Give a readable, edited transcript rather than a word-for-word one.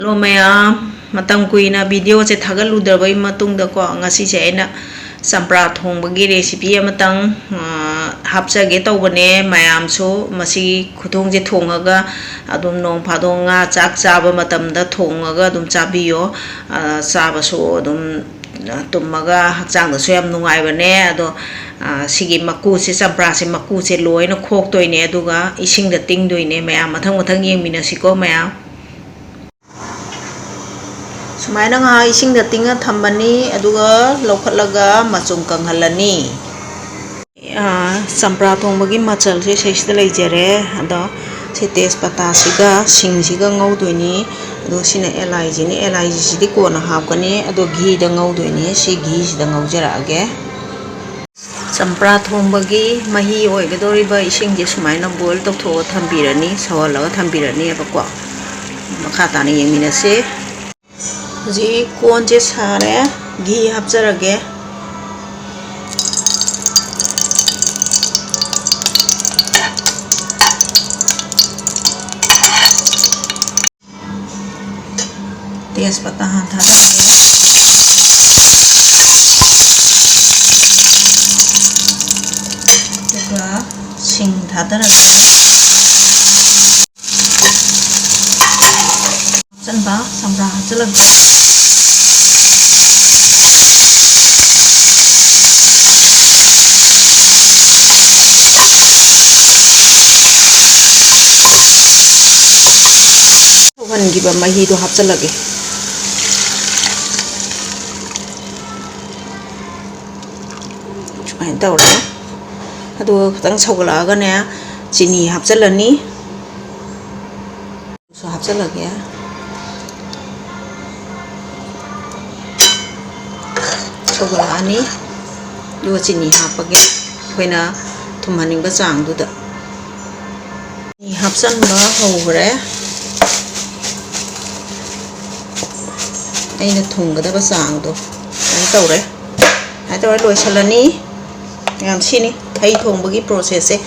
Hello maya matam kuina video che thagaludabai matungda ko ngasi che aina champra thongbagi recipe amatang hapchage tawbane mayamsu masi khuthong je thongaga adum nong phadong nga chak chaba matamda thongaga adum twbiyo chaba so adum tummaga hakchang da so yam nungai bane ado sigi maku se champra se maku se loina khok toine aduga ising da ting doine maya mathang mathang yengminasi ko maya sumaina nga ising da tinga thambani aduga lokhatlaga machung kanghalani champra thongbagi machal se seisda leijare ado se tejpata siga sing siga ngaudoini ado sina elaichi ni elaichi sidi kona hapkani ado ghee da ngaudoini si ghee sida ngaujarage champra thongbagi mahi oigadoriba ising je sumaina boil tawtho thambirani sawalaga thambirani abako makha tani yengminase जी कौन जे सारे घी हपचरगे तेजपत्ता हाथ सिंग थादरगे चनबा सामब्रा चलगे गिबा मही दो हापचलगे सुमाइन तौरे अदो खतंग सौगलागने चीनी हापचलनी सो हापचलगे सौगलानी दो चीनी हापगे खोइना थुमहानिंगबा चांगदुदा हापचनबा हौग्रे अगर थोंगदब चांगदो तौरे लोसलनी याम सिनी हई थोंबगी प्रोसेस से